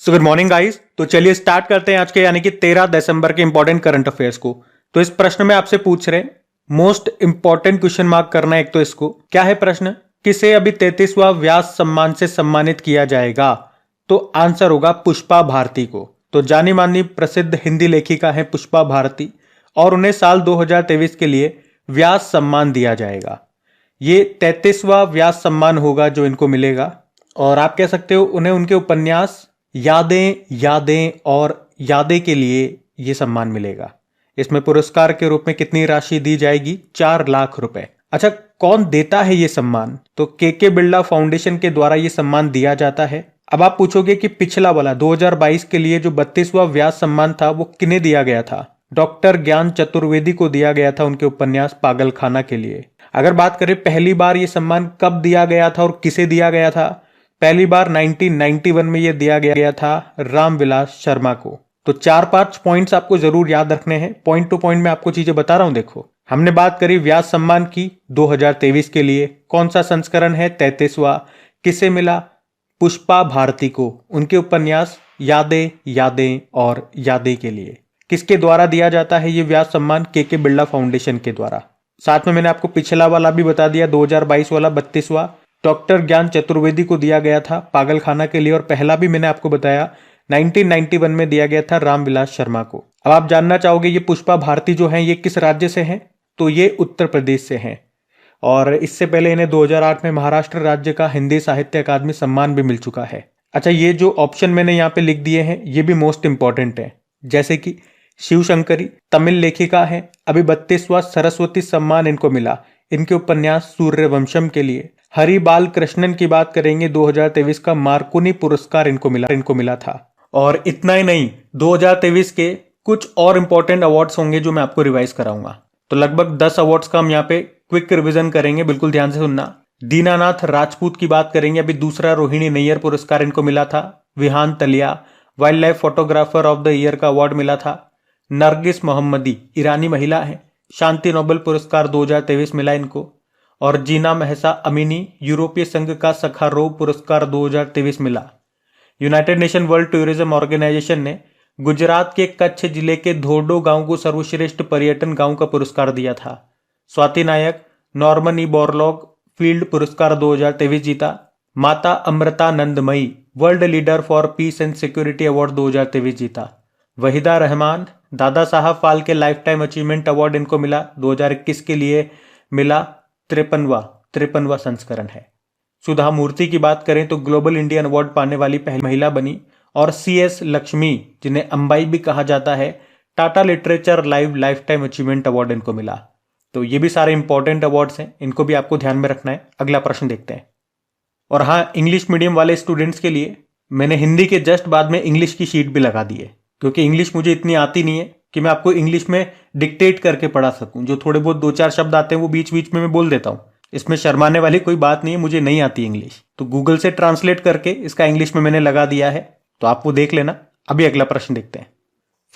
So good morning guys. तो चलिए start करते हैं आज के यानी कि 13 दिसंबर के इंपॉर्टेंट करंट अफेयर्स को। तो इस प्रश्न में आपसे पूछ रहे हैं, मोस्ट इंपॉर्टेंट क्वेश्चन मार्क करना है एक। तो इसको क्या है प्रश्न, किसे अभी 33वां व्यास सम्मान से सम्मानित किया जाएगा? तो आंसर होगा पुष्पा भारती को। तो जानी मानी प्रसिद्ध हिंदी लेखिका है पुष्पा भारती और उन्हें साल 2023 के लिए व्यास सम्मान दिया जाएगा। ये 33वां व्यास सम्मान होगा जो इनको मिलेगा। और आप कह सकते हो उन्हें उनके उपन्यास यादें और यादें के लिए यह सम्मान मिलेगा। इसमें पुरस्कार के रूप में कितनी राशि दी जाएगी? 4 लाख रुपए। अच्छा, कौन देता है ये सम्मान? तो के बिरला फाउंडेशन के द्वारा ये सम्मान दिया जाता है। अब आप पूछोगे कि पिछला वाला 2022 के लिए जो 32वां व्यास सम्मान था वो किन्हें दिया गया था? डॉक्टर ज्ञान चतुर्वेदी को दिया गया था उनके उपन्यास पागलखाना के लिए। अगर बात करें पहली बार ये सम्मान कब दिया गया था और किसे दिया गया था? पहली बार 1991 में यह दिया गया था रामविलास शर्मा को। तो 4-5 पॉइंट्स आपको जरूर याद रखने हैं। पॉइंट टू पॉइंट में आपको चीजें बता रहा हूं। देखो, हमने बात करी व्यास सम्मान की 2023 के लिए। कौन सा संस्करण है? 33वां। किसे मिला? पुष्पा भारती को, उनके उपन्यास यादें और यादें के लिए। किसके द्वारा दिया जाता है ये व्यास सम्मान? के बिरला फाउंडेशन के द्वारा। साथ में मैंने आपको पिछला वाला भी बता दिया, 2022 वाला 32वां डॉक्टर ज्ञान चतुर्वेदी को दिया गया था पागलखाना के लिए। और पहला भी मैंने आपको बताया 1991 में दिया गया था रामविलास शर्मा को। अब आप जानना चाहोगे ये पुष्पा भारती जो है ये किस राज्य से हैं? तो ये उत्तर प्रदेश से हैं। और इससे पहले इन्हें 2008 में महाराष्ट्र राज्य का हिंदी साहित्य अकादमी सम्मान भी मिल चुका है। अच्छा, ये जो ऑप्शन मैंने यहाँ पे लिख दिए हैं ये भी मोस्ट इंपॉर्टेंट है। जैसे कि शिव शंकरी तमिल लेखिका है, अभी 32वां सरस्वती सम्मान इनको मिला इनके उपन्यास सूर्यवंशम के लिए। हरि बाल कृष्णन की बात करेंगे, 2023 का मार्कोनी पुरस्कार इनको मिला था। और इतना ही नहीं, 2023 के कुछ और इंपॉर्टेंट अवार्ड्स होंगे जो मैं आपको रिवाइज कराऊंगा। तो लगभग 10 अवार्ड्स का हम यहाँ पे क्विक रिवीजन करेंगे, बिल्कुल ध्यान से सुनना। दीनानाथ राजपूत की बात करेंगे, अभी दूसरा रोहिणी नैयर पुरस्कार इनको मिला था। Vihan Talya wildlife photographer of the year का अवार्ड मिला था। नरगिस मोहम्मदी ईरानी महिला है, शांति नोबेल पुरस्कार 2023 मिला इनको। और जीना महसा अमीनी यूरोपीय संघ का सखारोव पुरस्कार 2023 मिला। United Nation World Tourism Organisation ने गुजरात के कच्छ जिले के धोर्डो गांव को सर्वश्रेष्ठ पर्यटन गांव का पुरस्कार दिया था। स्वाति नायक नॉर्मन ई बोरलॉग फील्ड पुरस्कार 2023 जीता। Mata Amritanandamayi world leader for piece and security award 2023 जीता। Waheeda Rehman Dada Saheb Phalke life time achievement award इनको मिला, 2021 के लिए मिला। 53वां संस्करण है। सुधा मूर्ति की बात करें तो ग्लोबल इंडियन अवार्ड पाने वाली पहली महिला बनी। और CS लक्ष्मी जिन्हें अंबाई भी कहा जाता है, Tata literature life time achievement award इनको मिला। तो ये भी सारे इंपॉर्टेंट अवार्ड्स हैं, इनको भी आपको ध्यान में रखना है। अगला प्रश्न देखते हैं। और हाँ, इंग्लिश मीडियम वाले स्टूडेंट्स के लिए मैंने हिंदी के जस्ट बाद में इंग्लिश की शीट भी लगा दी है, क्योंकि इंग्लिश मुझे इतनी आती नहीं है कि मैं आपको इंग्लिश में डिक्टेट करके पढ़ा सकूं। जो थोड़े बहुत 2-4 शब्द आते हैं वो बीच बीच में मैं बोल देता हूं। इसमें शर्माने वाली कोई बात नहीं है, मुझे नहीं आती इंग्लिश, तो गूगल से ट्रांसलेट करके इसका इंग्लिश में मैंने लगा दिया है, तो आप वो देख लेना। अभी अगला प्रश्न देखते हैं।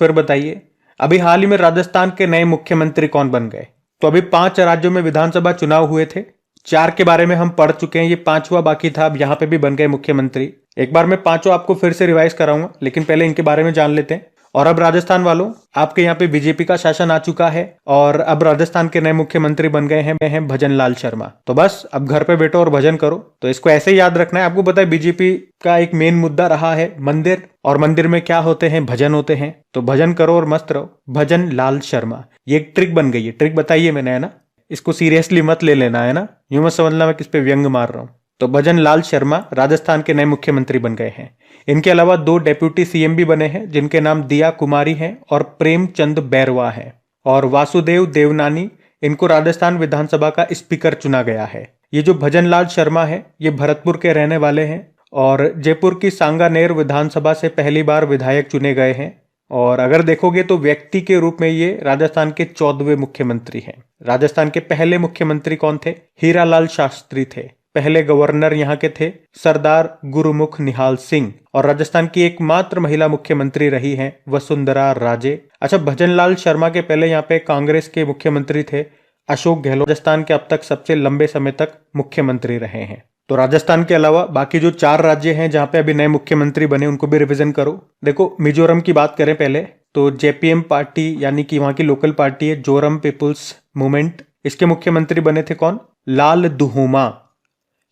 फिर बताइए, अभी हाल ही में राजस्थान के नए मुख्यमंत्री कौन बन गए? तो अभी 5 राज्यों में विधानसभा चुनाव हुए थे। 4 के बारे में हम पढ़ चुके हैं, ये 5वां बाकी था। अब यहाँ पे भी बन गए मुख्यमंत्री। एक बार मैं 5 आपको फिर से रिवाइज कराऊंगा, लेकिन पहले इनके बारे में जान लेते हैं। और अब राजस्थान वालों, आपके यहाँ पे बीजेपी का शासन आ चुका है और अब राजस्थान के नए मुख्यमंत्री बन गए हैं भजन लाल शर्मा। तो बस अब घर पे बैठो और भजन करो। तो इसको ऐसे ही याद रखना है। आपको पता है बीजेपी का एक मेन मुद्दा रहा है मंदिर, और मंदिर में क्या होते हैं? भजन होते हैं। तो भजन करो और मस्त रहो। भजन लाल शर्मा, ये एक ट्रिक बन गई है। ट्रिक बताइए मैंने, है ना? इसको सीरियसली मत ले लेना, है ना? यूं मत समझना मैं किस पे व्यंग मार रहा हूं। तो भजन लाल शर्मा राजस्थान के नए मुख्यमंत्री बन गए हैं। इनके अलावा 2 डेप्यूटी CM भी बने हैं, जिनके नाम दिया कुमारी हैं और प्रेमचंद बैरवा हैं। और वासुदेव देवनानी, इनको राजस्थान विधानसभा का स्पीकर चुना गया है। ये जो भजन लाल शर्मा है ये भरतपुर के रहने वाले हैं और जयपुर की सांगानेर विधानसभा से पहली बार विधायक चुने गए हैं। और अगर देखोगे तो व्यक्ति के रूप में ये राजस्थान के 14वें मुख्यमंत्री हैं। राजस्थान के पहले मुख्यमंत्री कौन थे? हीरालाल शास्त्री थे। पहले गवर्नर यहाँ के थे सरदार गुरुमुख निहाल सिंह। और राजस्थान की एकमात्र महिला मुख्यमंत्री रही हैं वसुंधरा राजे। अच्छा, भजनलाल शर्मा के पहले यहाँ पे कांग्रेस के मुख्यमंत्री थे अशोक गहलोत। राजस्थान के अब तक सबसे लंबे समय तक मुख्यमंत्री रहे हैं। तो राजस्थान के अलावा बाकी जो 4 राज्य हैं जहां पे अभी नए मुख्यमंत्री बने उनको भी रिवीजन करो। देखो मिजोरम की बात करें पहले तो जेपीएम पार्टी यानी कि वहां की लोकल पार्टी है जोरम पीपुल्स मूवमेंट, इसके मुख्यमंत्री बने थे कौन? लाल दुहोमा।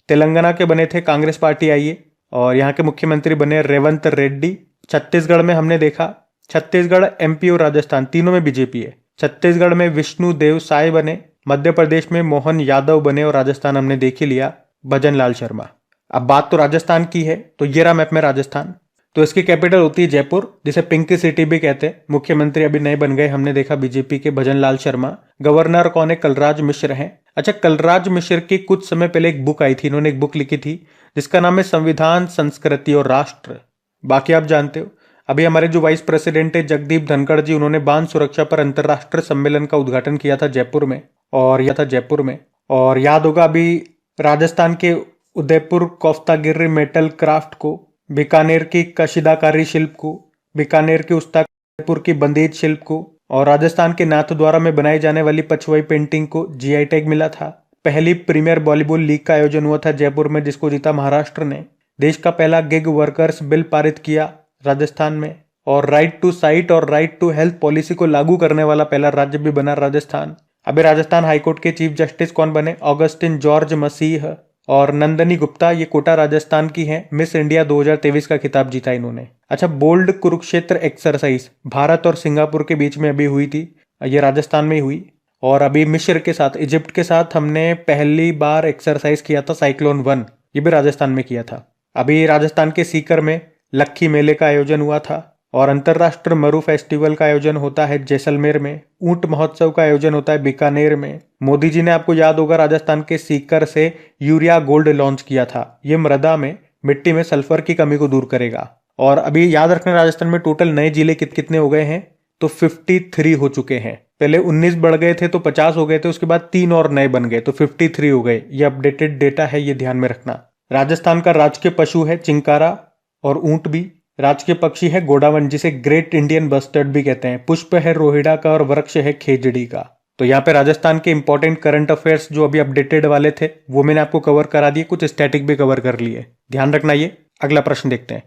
तेलंगाना के बने थे कांग्रेस पार्टी आई है और यहाँ के मुख्यमंत्री बने रेवंत रेड्डी। छत्तीसगढ़ में हमने देखा, छत्तीसगढ़ एमपी और राजस्थान तीनों में बीजेपी है। छत्तीसगढ़ में विष्णु देव साय बने, मध्य प्रदेश में मोहन यादव बने और राजस्थान हमने देख ही लिया भजन लाल शर्मा। अब बात तो राजस्थान की है तो ये रहा मैप में राजस्थान। तो इसकी कैपिटल होती है जयपुर जिसे पिंक सिटी भी कहते हैं। मुख्यमंत्री अभी नए बन गए, हमने देखा बीजेपी के भजन लाल शर्मा। गवर्नर कौन है? कलराज मिश्र हैं। अच्छा, कलराज मिश्र की कुछ समय पहले एक बुक आई थी, इन्होंने एक बुक लिखी थी जिसका नाम है संविधान, संस्कृति और राष्ट्र। बाकी आप जानते हो अभी हमारे जो वाइस प्रेसिडेंट है जगदीप धनखड़ जी, उन्होंने बांध सुरक्षा पर अंतरराष्ट्रीय सम्मेलन का उद्घाटन किया था जयपुर में। और याद होगा अभी राजस्थान के उदयपुर कोफ्तागिरी मेटल क्राफ्ट को, बीकानेर की कशीदाकारी शिल्प को, बीकानेर के उदयपुर की बंदेज शिल्प को और राजस्थान के नाथद्वारा में बनाई जाने वाली पछवाई पेंटिंग को जीआई टैग मिला था। पहली प्रीमियर वॉलीबॉल लीग का आयोजन हुआ था जयपुर में जिसको जीता महाराष्ट्र ने। देश का पहला गिग वर्कर्स बिल पारित किया राजस्थान में और राइट टू साइट और राइट टू हेल्थ पॉलिसी को लागू करने वाला पहला राज्य भी बना राजस्थान। अभी राजस्थान हाईकोर्ट के चीफ जस्टिस कौन बने? ऑगस्टिन जॉर्ज मसीह और नंदनी गुप्ता, ये कोटा राजस्थान की हैं। मिस इंडिया 2023 का खिताब जीता इन्होंने। अच्छा, बोल्ड कुरुक्षेत्र एक्सरसाइज भारत और सिंगापुर के बीच में अभी हुई थी, ये राजस्थान में ही हुई। और अभी मिस्र के साथ, इजिप्ट के साथ हमने पहली बार एक्सरसाइज किया था साइक्लोन 1, ये भी राजस्थान में किया था। अभी राजस्थान के सीकर में लक्खी मेले का आयोजन हुआ था और अंतरराष्ट्रीय मरु फेस्टिवल का आयोजन होता है जैसलमेर में। ऊंट महोत्सव का आयोजन होता है बीकानेर में। मोदी जी ने, आपको याद होगा, राजस्थान के सीकर से यूरिया गोल्ड लॉन्च किया था। ये मृदा में, मिट्टी में सल्फर की कमी को दूर करेगा। और अभी याद रखना राजस्थान में टोटल नए जिले कितने हो गए हैं? तो 53 हो चुके हैं। पहले 19 बढ़ गए थे तो 50 हो गए थे, उसके बाद 3 और नए बन गए तो 53 हो गए। ये अपडेटेड डेटा है, ये ध्यान में रखना। राजस्थान का राजकीय पशु है चिंकारा और ऊंट भी। राजकीय पक्षी है गोडावन जिसे ग्रेट इंडियन बस्टर्ड भी कहते हैं। पुष्प है रोहिड़ा का और वृक्ष है खेजड़ी का। तो यहाँ पे राजस्थान के इंपॉर्टेंट करंट अफेयर्स जो अभी अपडेटेड वाले थे वो मैंने आपको कवर करा दिए, कुछ स्टैटिक भी कवर कर लिए, ध्यान रखना। ये अगला प्रश्न देखते हैं।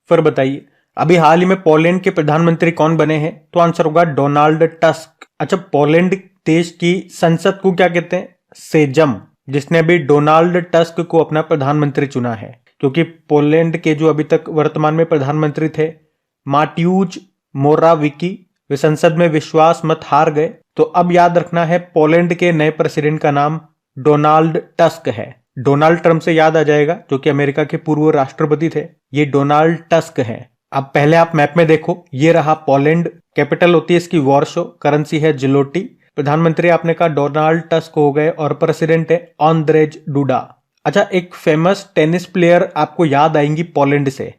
फिर बताइए अभी हाल ही में पोलैंड के प्रधानमंत्री कौन बने हैं? तो आंसर होगा डोनाल्ड टस्क। अच्छा, पोलैंड देश की संसद को क्या कहते हैं? सेजम, जिसने अभी डोनाल्ड टस्क को अपना प्रधानमंत्री चुना है। क्योंकि पोलैंड के जो अभी तक वर्तमान में प्रधानमंत्री थे माट्यूज मोराविकी, वे संसद में विश्वास मत हार गए। तो अब याद रखना है पोलैंड के नए प्रेसिडेंट का नाम डोनाल्ड टस्क है। डोनाल्ड ट्रंप से याद आ जाएगा जो कि अमेरिका के पूर्व राष्ट्रपति थे, ये डोनाल्ड टस्क है। अब पहले आप मैप में देखो, ये रहा पोलैंड, कैपिटल होती है इसकी वॉर्शो, करेंसी है जिलोटी। प्रधानमंत्री आपने कहा डोनाल्ड टस्क हो गए और प्रेसिडेंट है आंद्रेज डूडा। अच्छा, एक फेमस टेनिस प्लेयर आपको याद आएंगी पोलैंड से,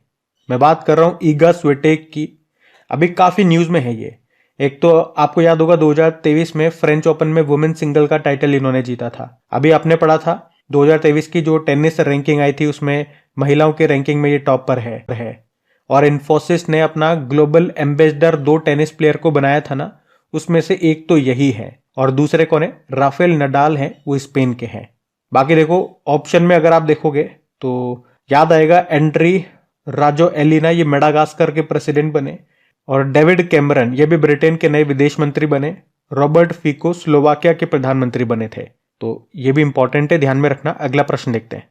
मैं बात कर रहा हूं ईगा स्विटेक की। अभी काफी न्यूज में है ये। एक तो आपको याद होगा 2023 में फ्रेंच ओपन में वुमेन सिंगल का टाइटल इन्होंने जीता था। अभी आपने पढ़ा था 2023 की जो टेनिस रैंकिंग आई थी उसमें महिलाओं के रैंकिंग में ये टॉप पर है। और इन्फोसिस ने अपना ग्लोबल एम्बेसडर 2 टेनिस प्लेयर को बनाया था ना, उसमें से एक तो यही है और दूसरे कौन है? राफेल नडाल हैं, वो स्पेन के हैं। बाकी देखो ऑप्शन में अगर आप देखोगे तो याद आएगा एंड्री राजो एलिना, ये मेडागास्कर के प्रेसिडेंट बने। और डेविड कैमरन, ये भी ब्रिटेन के नए विदेश मंत्री बने। रॉबर्ट फिको स्लोवाकिया के प्रधानमंत्री बने थे। तो ये भी इंपॉर्टेंट है, ध्यान में रखना। अगला प्रश्न देखते हैं।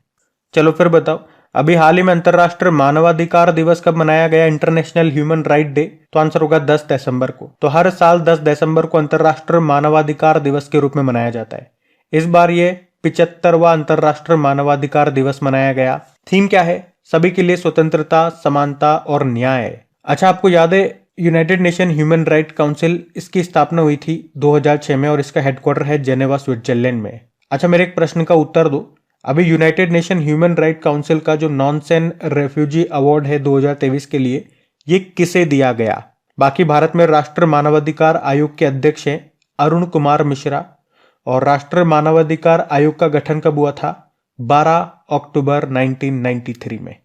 चलो फिर बताओ अभी हाल ही में अंतरराष्ट्रीय मानवाधिकार दिवस कब मनाया गया? International human right day. तो आंसर होगा 10 दिसंबर को। तो हर साल 10 दिसंबर को अंतरराष्ट्रीय मानवाधिकार दिवस के रूप में मनाया जाता है। इस बार ये 75वां अंतरराष्ट्रीय मानवाधिकार दिवस मनाया गया। थीम क्या है? सभी के लिए स्वतंत्रता, समानता और न्याय। अच्छा, आपको याद है United nation human right council, इसकी स्थापना हुई थी 2006 में और इसका हेडक्वार्टर है जेनेवा स्विट्जरलैंड में। अच्छा, मेरे एक प्रश्न का उत्तर दो। अभी United nation human right council का जो नॉनसेन रेफ्यूजी अवार्ड है 2023 के लिए, ये किसे दिया गया? बाकी भारत में राष्ट्रीय मानवाधिकार आयोग के अध्यक्ष हैं अरुण कुमार मिश्रा और राष्ट्रीय मानवाधिकार आयोग का गठन कब हुआ था? 12 अक्टूबर 1993 में।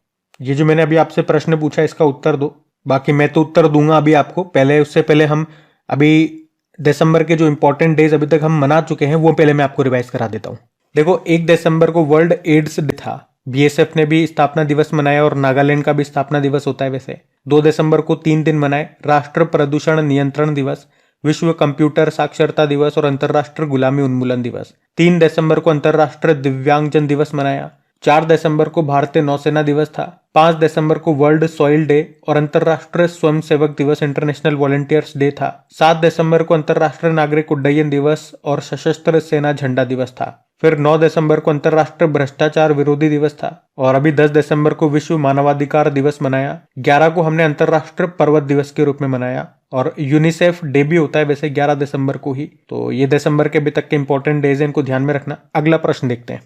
ये जो मैंने अभी आपसे प्रश्न पूछा इसका उत्तर दो। बाकी मैं तो उत्तर दूंगा अभी आपको, पहले उससे पहले हम अभी दिसंबर के जो इंपॉर्टेंट डेज अभी तक हम मना चुके हैं वो पहले मैं आपको रिवाइज करा देता हूं। देखो 1 दिसंबर को वर्ल्ड एड्स डे था, बीएसएफ ने भी स्थापना दिवस मनाया और नागालैंड का भी स्थापना दिवस होता है वैसे। 2 दिसंबर को 3 दिन मनाए, राष्ट्र प्रदूषण नियंत्रण दिवस, विश्व कंप्यूटर साक्षरता दिवस और अंतर्राष्ट्रीय गुलामी उन्मूलन दिवस। 3 दिसंबर को अंतर्राष्ट्रीय दिव्यांगजन दिवस मनाया। 4 दिसंबर को भारतीय नौसेना दिवस था। 5 दिसंबर को वर्ल्ड सॉइल डे और अंतर्राष्ट्रीय स्वयंसेवक दिवस इंटरनेशनल वॉलंटियर्स डे था। 7 दिसंबर को अंतर्राष्ट्रीय नागरिक उड्डयन दिवस और सशस्त्र सेना झंडा दिवस था। फिर 9 दिसंबर को अंतर्राष्ट्रीय भ्रष्टाचार विरोधी दिवस था और अभी 10 दिसंबर को विश्व मानवाधिकार दिवस मनाया। 11 को हमने अंतर्राष्ट्रीय पर्वत दिवस के रूप में मनाया और यूनिसेफ डे भी होता है वैसे 11 दिसंबर को ही। तो ये दिसंबर के अभी तक के इंपॉर्टेंट डेज हैं, इनको ध्यान में रखना। अगला प्रश्न देखते हैं।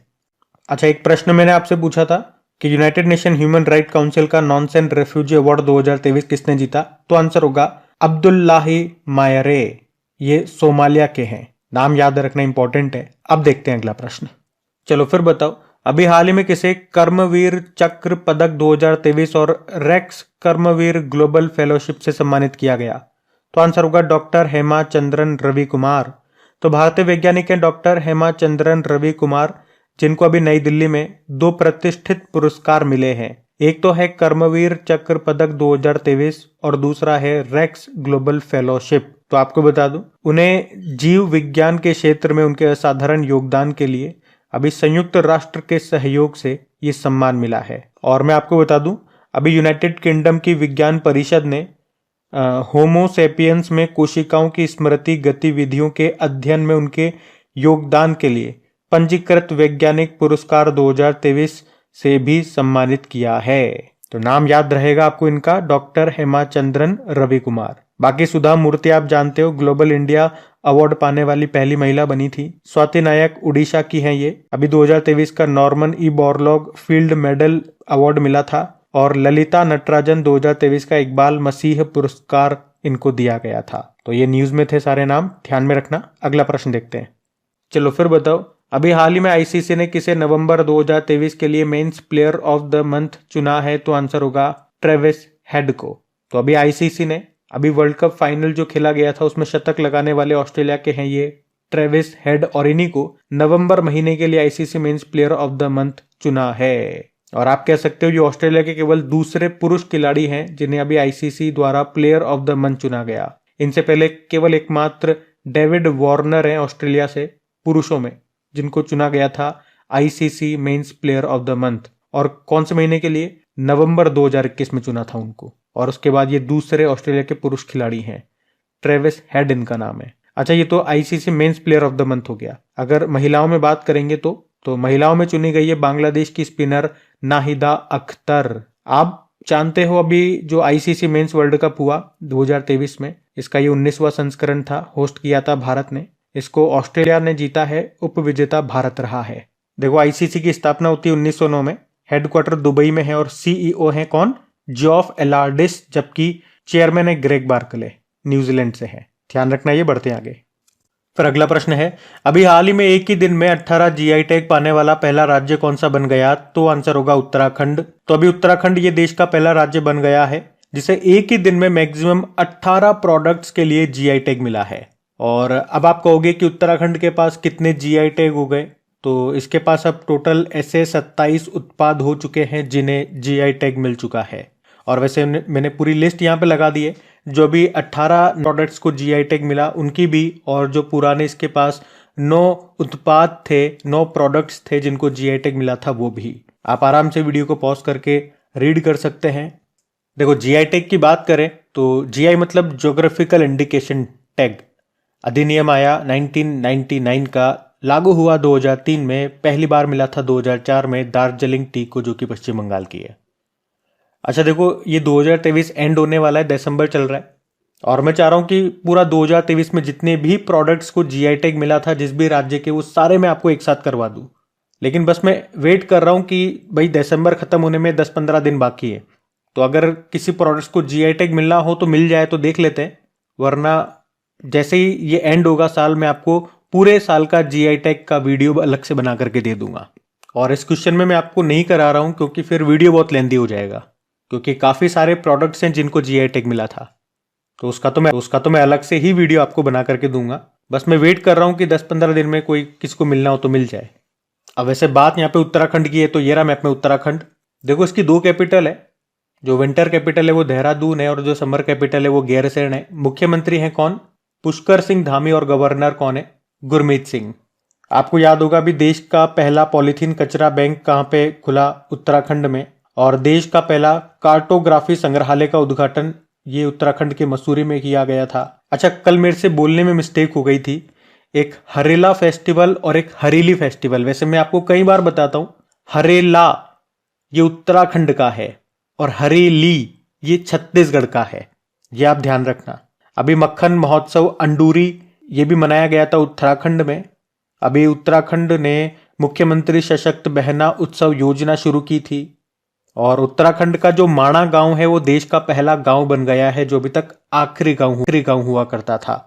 अच्छा, एक प्रश्न मैंने आपसे पूछा था कि United nation human right council का नॉन-सेंट रेफ्यूजी अवार्ड 2023 किसने जीता? तो आंसर होगा अब्दुल्लाही मायरे। ये सोमालिया के हैं, नाम याद रखना इंपॉर्टेंट है। अब देखते हैं अगला प्रश्न। चलो फिर बताओ, अभी हाल ही में किसे कर्मवीर चक्र पदक 2023 और रेक्स कर्मवीर ग्लोबल फेलोशिप से सम्मानित किया गया? तो आंसर होगा डॉक्टर हेमाचंद्रन रवि कुमार। तो भारतीय वैज्ञानिक हैं डॉक्टर हेमाचंद्रन रवि कुमार, जिनको अभी नई दिल्ली में 2 प्रतिष्ठित पुरस्कार मिले हैं। एक तो है कर्मवीर चक्र पदक 2023 और दूसरा है रेक्स ग्लोबल फेलोशिप। तो आपको बता दूं, उन्हें जीव विज्ञान के क्षेत्र में उनके असाधारण योगदान के लिए अभी संयुक्त राष्ट्र के सहयोग से ये सम्मान मिला है। और मैं आपको बता दूं, अभी यूनाइटेड किंगडम की विज्ञान परिषद ने होमो सेपियंस में कोशिकाओं की स्मृति गतिविधियों के अध्ययन में उनके योगदान के लिए पंजीकृत वैज्ञानिक पुरस्कार 2023 से भी सम्मानित किया है। तो नाम याद रहेगा आपको इनका, डॉक्टर हेमाचंद्रन रवि कुमार। बाकी सुधा मूर्ति आप जानते हो, ग्लोबल इंडिया अवार्ड पाने वाली पहली महिला बनी थी। स्वाति नायक उड़ीसा की हैं ये, अभी 2023 का Norman E Borlaug field medal award मिला था। और ललिता नटराजन 2023 का इकबाल मसीह पुरस्कार इनको दिया गया था। तो ये न्यूज में थे सारे नाम, ध्यान में रखना। अगला प्रश्न देखते हैं। चलो फिर बताओ, अभी हाल ही में आईसीसी ने किसे नवंबर 2023 के लिए men's player of the month चुना है? तो आंसर होगा ट्रेविस हेड को। तो अभी आईसीसी ने अभी वर्ल्ड कप फाइनल जो खेला गया था उसमें शतक लगाने वाले ऑस्ट्रेलिया के हैं ये ट्रेविस हेड, और इन्हीं को नवंबर महीने के लिए ICC men's player of the month चुना है। और आप कह सकते हो ये ऑस्ट्रेलिया के केवल दूसरे पुरुष खिलाड़ी हैं जिन्हें अभी आईसीसी द्वारा प्लेयर ऑफ द मंथ चुना गया। इनसे पहले केवल एकमात्र डेविड वार्नर हैं ऑस्ट्रेलिया से पुरुषों में जिनको चुना गया था ICC men's player of the month. और कौन से महीने के लिए? नवंबर 2021 में चुना था उनको। और उसके बाद ये दूसरे ऑस्ट्रेलिया के पुरुष खिलाड़ी हैं, ट्रेविस हेड इनका नाम है। अच्छा, ये तो ICC men's player of the month हो गया। अगर महिलाओं में बात करेंगे तो महिलाओं में चुनी गई है बांग्लादेश की स्पिनर नाहिदा अख्तर। आप जानते हो अभी जो आईसीसी मेंस वर्ल्ड कप हुआ 2023 में, इसका ये 19वां संस्करण था, होस्ट किया था भारत ने। इसको ऑस्ट्रेलिया ने जीता है, उपविजेता भारत रहा है। देखो, आईसीसी की स्थापना होती है 1909 में, हेडक्वार्टर दुबई में है और सीईओ है कौन? जॉफ एलार्डिस, जबकि चेयरमैन है ग्रेग बार्कले, न्यूजीलैंड से है। ध्यान रखना, ये बढ़ते हैं आगे। फिर अगला प्रश्न है, अभी हाल ही में एक ही दिन में 18 जीआई टैग पाने वाला पहला राज्य कौन सा बन गया? तो आंसर होगा उत्तराखंड। तो अभी उत्तराखंड ये देश का पहला राज्य बन गया है जिसे एक ही दिन में मैक्सिमम 18 प्रोडक्ट्स के लिए जीआई टैग मिला है। और अब आप कहोगे कि उत्तराखंड के पास कितने जीआई टैग हो गए? तो इसके पास अब टोटल ऐसे 27 उत्पाद हो चुके हैं जिन्हें जीआई टैग मिल चुका है। और वैसे मैंने पूरी लिस्ट यहाँ पे लगा दी है, जो भी 18 प्रोडक्ट्स को जीआई टैग मिला उनकी भी, और जो पुराने इसके पास 9 उत्पाद थे, 9 प्रोडक्ट्स थे जिनको जीआई टैग मिला था, वो भी। आप आराम से वीडियो को पॉज करके रीड कर सकते हैं। देखो, जीआई टैग की बात करें तो जीआई मतलब ज्योग्राफिकल इंडिकेशन टैग। अधिनियम आया 1999 का, लागू हुआ 2003 में, पहली बार मिला था 2004 में दार्जिलिंग टी को, जो कि पश्चिम बंगाल की है। अच्छा देखो, ये 2023 एंड होने वाला है, दिसंबर चल रहा है, और मैं चाह रहा हूँ कि पूरा 2023 में जितने भी प्रोडक्ट्स को जीआई टैग मिला था जिस भी राज्य के, वो सारे मैं आपको एक साथ करवा दूँ। लेकिन बस मैं वेट कर रहा हूँ कि भाई दिसंबर खत्म होने में 10-15 दिन बाकी है, तो अगर किसी प्रोडक्ट्स को जीआई टैग मिलना हो तो मिल जाए तो देख लेते हैं, वरना जैसे ही ये एंड होगा साल, मैं आपको पूरे साल का जीआई टैग का वीडियो अलग से बना करके दे दूंगा। और इस क्वेश्चन में मैं आपको नहीं करा रहा हूं क्योंकि फिर वीडियो बहुत लेंदी हो जाएगा, क्योंकि काफी सारे प्रोडक्ट्स हैं जिनको जीआई टैग मिला था, तो उसका तो मैं अलग से ही वीडियो आपको बना करके दूंगा। बस मैं वेट कर रहा हूं कि 10-15 दिन में कोई किसको मिलना हो तो मिल जाए। अब वैसे बात यहाँ पे उत्तराखंड की है, तो ये रहा मैप में उत्तराखंड। देखो इसकी दो कैपिटल है, जो विंटर कैपिटल है वो देहरादून है और जो समर कैपिटल है वो गैरसैंण है। मुख्यमंत्री हैं कौन? पुष्कर सिंह धामी। और गवर्नर कौन है? गुरमीत सिंह। आपको याद होगा अभी देश का पहला पॉलीथीन कचरा बैंक कहाँ पे खुला? उत्तराखंड में। और देश का पहला कार्टोग्राफी संग्रहालय का उद्घाटन ये उत्तराखंड के मसूरी में किया गया था। अच्छा, कल मेरे से बोलने में मिस्टेक हो गई थी। एक हरेला फेस्टिवल और एक हरेली फेस्टिवल, वैसे मैं आपको कई बार बताता हूं, हरेला ये उत्तराखंड का है और हरेली ये छत्तीसगढ़ का है, ये आप ध्यान रखना। अभी मक्खन महोत्सव अंडूरी ये भी मनाया गया था उत्तराखंड में। अभी उत्तराखंड ने मुख्यमंत्री सशक्त बहना उत्सव योजना शुरू की थी और उत्तराखंड का जो माणा गांव है वो देश का पहला गांव बन गया है, जो अभी तक आखिरी गांव हुआ करता था।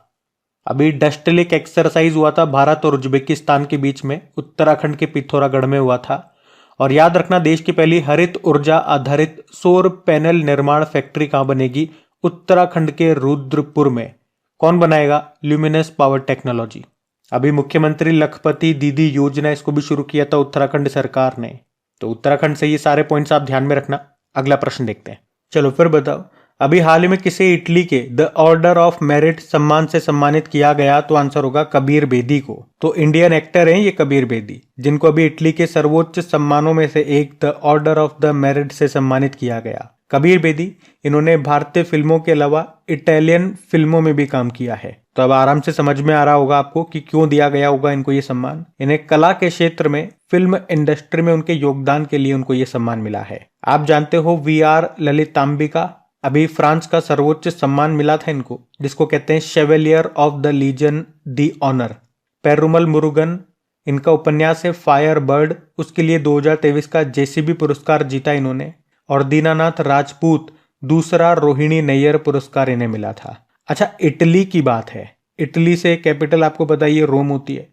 अभी डस्ट लेक एक्सरसाइज हुआ था भारत और उज्बेकिस्तान के बीच में, उत्तराखंड के पिथौरागढ़ में हुआ था। और याद रखना देश की पहली हरित ऊर्जा आधारित सौर पैनल निर्माण फैक्ट्री कहां बनेगी? उत्तराखंड के रुद्रपुर में। कौन बनाएगा? Luminous power technology. अभी मुख्यमंत्री लखपति दीदी योजना इसको भी शुरू किया था उत्तराखंड सरकार ने। तो उत्तराखंड से ये सारे पॉइंट्स आप ध्यान में रखना। अगला प्रश्न देखते हैं। चलो फिर बताओ, अभी हाल ही में किसे इटली के द ऑर्डर ऑफ मेरिट सम्मान से सम्मानित किया गया? तो आंसर होगा कबीर बेदी को। तो इंडियन एक्टर हैं ये कबीर बेदी, जिनको अभी इटली के सर्वोच्च सम्मानों में से एक the order of the merit से सम्मानित किया गया। कबीर बेदी, इन्होंने भारतीय फिल्मों के अलावा इटालियन फिल्मों में भी काम किया है। तो अब आराम से समझ में आ रहा होगा आपको कि क्यों दिया गया होगा इनको ये सम्मान। इन्हें कला के क्षेत्र में, फिल्म इंडस्ट्री में उनके योगदान के लिए उनको ये सम्मान मिला है। आप जानते हो VR ललितांबिका, अभी फ्रांस का सर्वोच्च सम्मान मिला था इनको, जिसको कहते हैं Chevalier of the Legion the Honour. Perumal Murugan, इनका उपन्यास है फायर बर्ड, उसके लिए 2023 का JCB पुरस्कार जीता इन्होंने। और दीनानाथ राजपूत, दूसरा रोहिणी नैयर पुरस्कार इन्हें मिला था। अच्छा, इटली की बात है, इटली से कैपिटल आपको पता ही है रोम होती है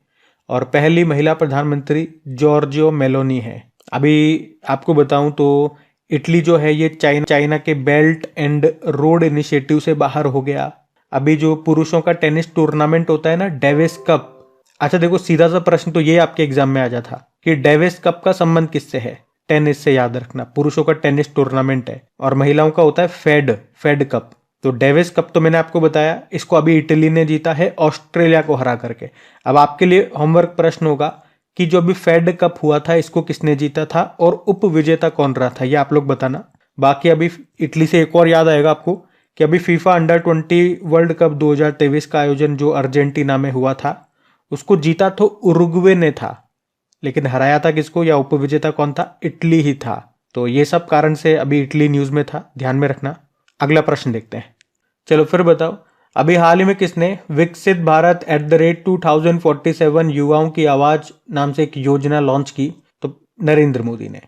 और पहली महिला प्रधानमंत्री जॉर्जियो मेलोनी है। अभी आपको बताऊं तो इटली जो है ये चाइना के बेल्ट एंड रोड इनिशिएटिव से बाहर हो गया। अभी जो पुरुषों का टेनिस टूर्नामेंट होता है ना, डेविस कप। अच्छा देखो, सीधा सा प्रश्न तो ये आपके एग्जाम में आ जाता कि डेविस कप का संबंध किससे है? टेनिस से। याद रखना, पुरुषों का टेनिस टूर्नामेंट है और महिलाओं का होता है फेड कप। तो डेविस कप तो मैंने आपको बताया, इसको अभी इटली ने जीता है ऑस्ट्रेलिया को हरा करके। अब आपके लिए होमवर्क प्रश्न होगा कि जो अभी फेड कप हुआ था इसको किसने जीता था और उप विजेता कौन रहा था, ये आप लोग बताना। बाकी अभी इटली से एक और याद आएगा आपको कि अभी फीफा अंडर-20 वर्ल्ड कप 2023 का आयोजन जो अर्जेंटीना में हुआ था, उसको जीता तो उरुग्वे ने था, लेकिन हराया था किसको या उप विजेता कौन था? इटली ही था। तो ये सब कारण से अभी इटली न्यूज में था, ध्यान में रखना। अगला प्रश्न देखते हैं। चलो फिर बताओ, अभी हाल ही में किसने विकसित भारत @2047 युवाओं की आवाज नाम से एक योजना लॉन्च की? तो नरेंद्र मोदी ने।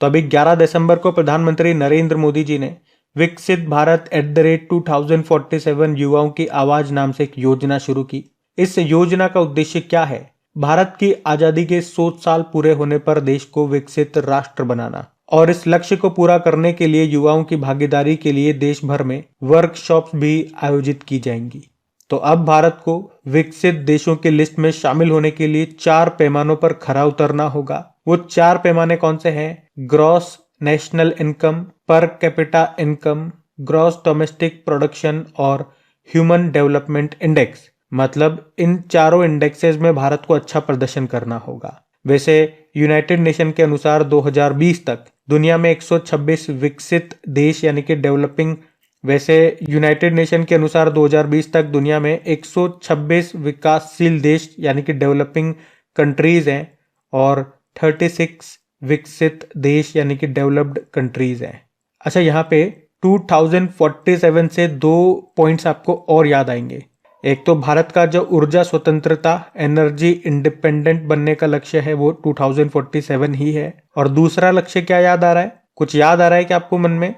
तो अभी 11 दिसंबर को प्रधानमंत्री नरेंद्र मोदी जी ने विकसित भारत @2047 युवाओं की आवाज नाम से एक योजना शुरू की। इस योजना का उद्देश्य क्या है? भारत की आजादी के 100 साल पूरे होने पर देश को विकसित राष्ट्र बनाना। और इस लक्ष्य को पूरा करने के लिए युवाओं की भागीदारी के लिए देश भर में वर्कशॉप्स भी आयोजित की जाएंगी। तो अब भारत को विकसित देशों की लिस्ट में शामिल होने के लिए 4 पैमानों पर खरा उतरना होगा। वो 4 पैमाने कौन से हैं? Gross national income, per capita income, gross domestic production और ह्यूमन डेवलपमेंट इंडेक्स। मतलब इन चारों इंडेक्सेस में भारत को अच्छा प्रदर्शन करना होगा। वैसे यूनाइटेड नेशन के अनुसार 2020 तक दुनिया में 126 विकसित देश यानी कि डेवलपिंग, वैसे यूनाइटेड नेशन के अनुसार 2020 तक दुनिया में 126 विकासशील देश यानी कि डेवलपिंग कंट्रीज हैं और 36 विकसित देश यानी कि डेवलप्ड कंट्रीज हैं। अच्छा, यहाँ पे 2047 से 2 पॉइंट्स आपको और याद आएंगे। एक तो भारत का जो ऊर्जा स्वतंत्रता, एनर्जी इंडिपेंडेंट बनने का लक्ष्य है वो 2047 ही है। और दूसरा लक्ष्य क्या याद आ रहा है? कुछ याद आ रहा है कि आपको मन में?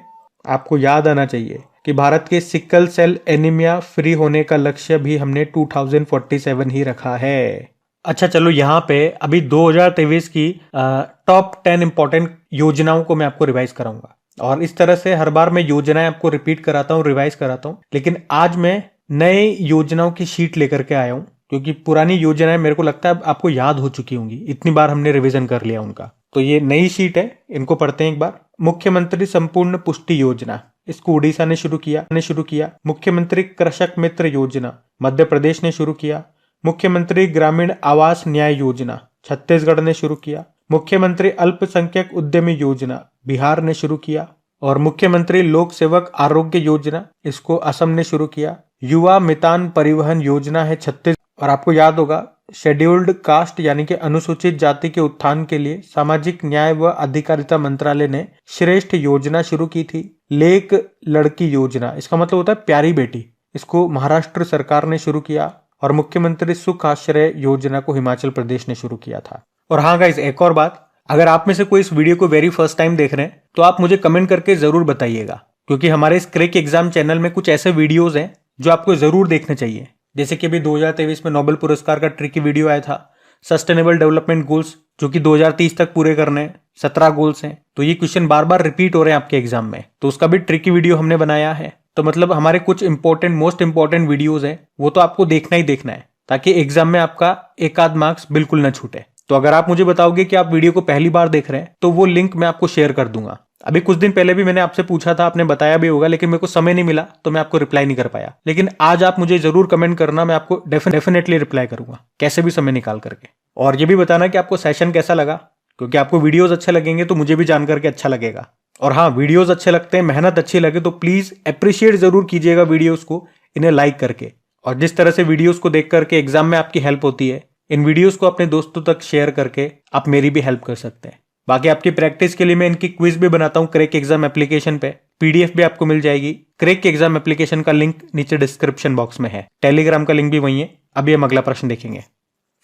आपको याद आना चाहिए कि भारत के सिकल सेल एनीमिया फ्री होने का लक्ष्य भी हमने 2047 ही रखा है। अच्छा चलो, यहाँ पे अभी 2023 की टॉप 10 इंपॉर्टेंट योजनाओं को मैं आपको रिवाइज कराऊंगा। और इस तरह से हर बार मैं योजनाएं आपको रिपीट कराता हूँ, रिवाइज कराता हूँ, लेकिन आज मैं नए योजनाओं की शीट लेकर के आया हूं। क्योंकि पुरानी योजनाएं मेरे को लगता है आपको याद हो चुकी होंगी, इतनी बार हमने रिवीजन कर लिया उनका। तो ये नई शीट है, इनको पढ़ते हैं एक बार। मुख्यमंत्री संपूर्ण पुष्टि योजना, इसको उड़ीसा ने शुरू किया। मुख्यमंत्री कृषक मित्र योजना मध्य प्रदेश ने शुरू किया। मुख्यमंत्री ग्रामीण आवास न्याय योजना छत्तीसगढ़ ने शुरू किया। मुख्यमंत्री अल्पसंख्यक उद्यमी योजना बिहार ने शुरू किया। और मुख्यमंत्री लोक सेवक आरोग्य योजना, इसको असम ने शुरू किया। युवा मितान परिवहन योजना है छत्तीसगढ़। और आपको याद होगा शेड्यूल्ड कास्ट यानी कि अनुसूचित जाति के उत्थान के लिए सामाजिक न्याय व अधिकारिता मंत्रालय ने श्रेष्ठ योजना शुरू की थी। लेक लड़की योजना, इसका मतलब होता है प्यारी बेटी, इसको महाराष्ट्र सरकार ने शुरू किया। और मुख्यमंत्री सुख आश्रय योजना को हिमाचल प्रदेश ने शुरू किया था। और हाँ गाइस, एक और बात, अगर आप में से कोई इस वीडियो को वेरी फर्स्ट टाइम देख रहे हैं तो आप मुझे कमेंट करके जरूर बताइएगा, क्योंकि हमारे इस क्रैक एग्जाम चैनल में कुछ ऐसे वीडियोस हैं जो आपको जरूर देखने चाहिए। जैसे कि अभी 2023 में नोबेल पुरस्कार का ट्रिकी वीडियो आया था, सस्टेनेबल डेवलपमेंट गोल्स, जो कि 2030 तक पूरे करने हैं, 17 गोल्स हैं। तो ये क्वेश्चन बार बार रिपीट हो रहे हैं आपके एग्जाम में, तो उसका भी ट्रिकी वीडियो हमने बनाया है। तो मतलब हमारे कुछ मोस्ट इंपॉर्टेंट वीडियोज हैं, वो तो आपको देखना ही देखना है, ताकि एग्जाम में आपका एक आध मार्क्स बिल्कुल न छूटे। तो अगर आप मुझे बताओगे कि आप वीडियो को पहली बार देख रहे हैं तो वो लिंक मैं आपको शेयर कर दूंगा। अभी कुछ दिन पहले भी मैंने आपसे पूछा था, आपने बताया भी होगा, लेकिन मेरे को समय नहीं मिला तो मैं आपको रिप्लाई नहीं कर पाया। लेकिन आज आप मुझे जरूर कमेंट करना, मैं आपको डेफिनेटली रिप्लाई करूंगा, कैसे भी समय निकाल करके। और ये भी बताना कि आपको सेशन कैसा लगा, क्योंकि आपको वीडियोज अच्छे लगेंगे तो मुझे भी जान करके अच्छा लगेगा। और हाँ, वीडियोज अच्छे लगते हैं, मेहनत अच्छी लगे तो प्लीज अप्रिशिएट जरूर कीजिएगा वीडियोज को, इन्हें लाइक करके। और जिस तरह से वीडियोज को देख करके एग्जाम में आपकी हेल्प होती है, इन वीडियोस को अपने दोस्तों तक शेयर करके आप मेरी भी हेल्प कर सकते हैं। बाकी आपकी प्रैक्टिस के लिए मैं इनकी क्विज भी बनाता हूं क्रैक एग्जाम एप्लीकेशन पे, पीडीएफ भी आपको मिल जाएगी। क्रैक एग्जाम एप्लीकेशन का लिंक नीचे डिस्क्रिप्शन बॉक्स में है, टेलीग्राम का लिंक भी वही है। अभी हम अगला प्रश्न देखेंगे।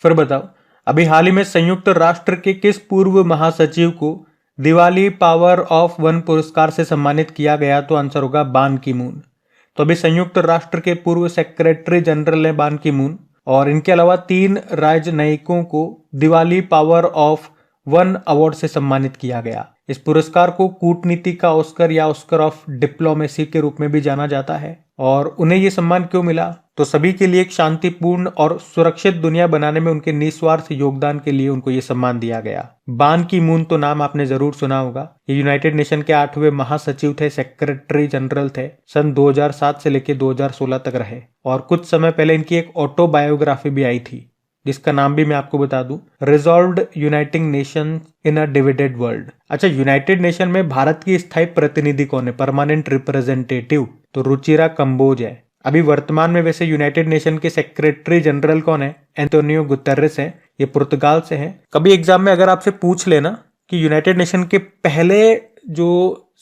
फिर बताओ, अभी हाल ही में संयुक्त राष्ट्र के किस पूर्व महासचिव को दिवाली पावर ऑफ वन पुरस्कार से सम्मानित किया गया? तो आंसर होगा बान की मून। तो अभी संयुक्त राष्ट्र के पूर्व सेक्रेटरी जनरल है बान की मून, और इनके अलावा 3 राजनयिकों को Diwali power of one award से सम्मानित किया गया। इस पुरस्कार को कूटनीति का ऑस्कर या ऑस्कर ऑफ डिप्लोमेसी के रूप में भी जाना जाता है। और उन्हें ये सम्मान क्यों मिला? तो सभी के लिए एक शांतिपूर्ण और सुरक्षित दुनिया बनाने में उनके निस्वार्थ योगदान के लिए उनको ये सम्मान दिया गया। बान की मून तो नाम आपने जरूर सुना होगा। ये यूनाइटेड नेशन के 8वें महासचिव थे, सेक्रेटरी जनरल थे, सन 2007 से लेकर 2016 तक रहे। और कुछ समय पहले इनकी एक ऑटोबायोग्राफी भी आई थी, जिसका नाम भी मैं आपको बता दूं, resolved uniting nation in a divided world. अच्छा, यूनाइटेड नेशन में भारत की स्थायी प्रतिनिधि कौन है, परमानेंट रिप्रेजेंटेटिव? तो रुचिरा कंबोज है। अभी वर्तमान में वैसे यूनाइटेड नेशन के सेक्रेटरी जनरल कौन है? एंटोनियो गुतेरेस है, ये पुर्तगाल से हैं। कभी एग्जाम में अगर आपसे पूछ लेना कि यूनाइटेड नेशन के पहले जो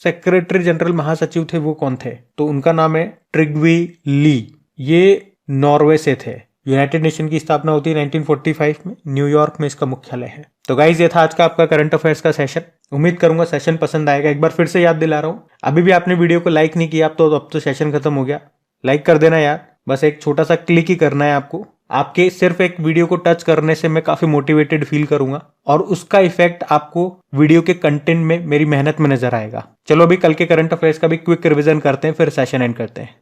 सेक्रेटरी जनरल महासचिव थे वो कौन थे, तो उनका नाम है ट्रिग्वी ली। ये नॉर्वे से थे। यूनाइटेड नेशन की स्थापना होती है 1945 में, न्यूयॉर्क में इसका मुख्यालय है। तो गाइज, ये था आज का आपका करंट अफेयर्स का सेशन। उम्मीद करूंगा सेशन पसंद आएगा। एक बार फिर से याद दिला रहा हूं, अभी भी आपने वीडियो को लाइक नहीं किया अब तो सेशन खत्म हो गया। लाइक कर देना यार, बस एक छोटा सा क्लिक ही करना है आपको। आपके सिर्फ एक वीडियो को टच करने से मैं काफी मोटिवेटेड फील करूंगा, और उसका इफेक्ट आपको वीडियो के कंटेंट में, मेरी मेहनत में नजर आएगा। चलो अभी कल के करंट अफेयर्स का भी क्विक रिवीजन करते हैं, फिर सेशन एंड करते हैं।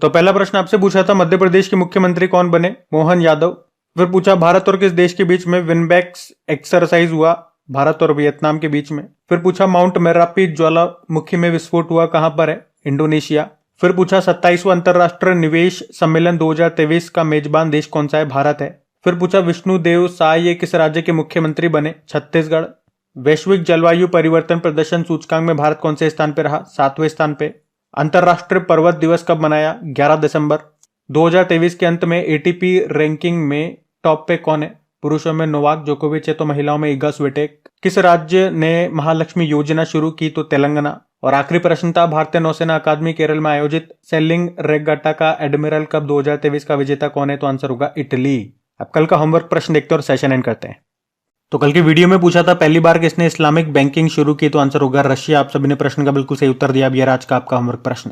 तो पहला प्रश्न आपसे पूछा था, मध्य प्रदेश के मुख्यमंत्री कौन बने? मोहन यादव। फिर पूछा, भारत और किस देश के बीच में विनबैक्स एक्सरसाइज हुआ? भारत और वियतनाम के बीच में। फिर पूछा, माउंट मेरापी ज्वालामुखी में विस्फोट हुआ कहां पर है? इंडोनेशिया। फिर पूछा, 27वां अंतरराष्ट्रीय निवेश सम्मेलन 2023 का मेजबान देश कौन सा है? भारत है। फिर पूछा, विष्णुदेव साय ये किस राज्य के मुख्यमंत्री बने? छत्तीसगढ़। वैश्विक जलवायु परिवर्तन प्रदर्शन सूचकांक में भारत कौन से स्थान पे रहा? 7वें स्थान पे। अंतरराष्ट्रीय पर्वत दिवस कब मनाया? 11 दिसंबर। 2023 के अंत में एटीपी रैंकिंग में टॉप पे कौन है? पुरुषों में नोवाक जोकोविच है, तो महिलाओं में इगा स्विटेक। किस राज्य ने महालक्ष्मी योजना शुरू की? तो तेलंगाना। और आखिरी प्रश्न था, भारतीय नौसेना अकादमी केरल में आयोजित सेलिंग रेगाटा का एडमिरल कप 2023 का विजेता कौन है? तो आंसर होगा इटली। अब कल का होमवर्क प्रश्न देखते हैं और सेशन एंड करते हैं। तो कल की वीडियो में पूछा था, पहली बार किसने इस्लामिक बैंकिंग शुरू की? तो आंसर होगा रशिया। आप सभी ने प्रश्न का बिल्कुल सही उत्तर दिया। अब ये आज का आपका होमवर्क प्रश्न।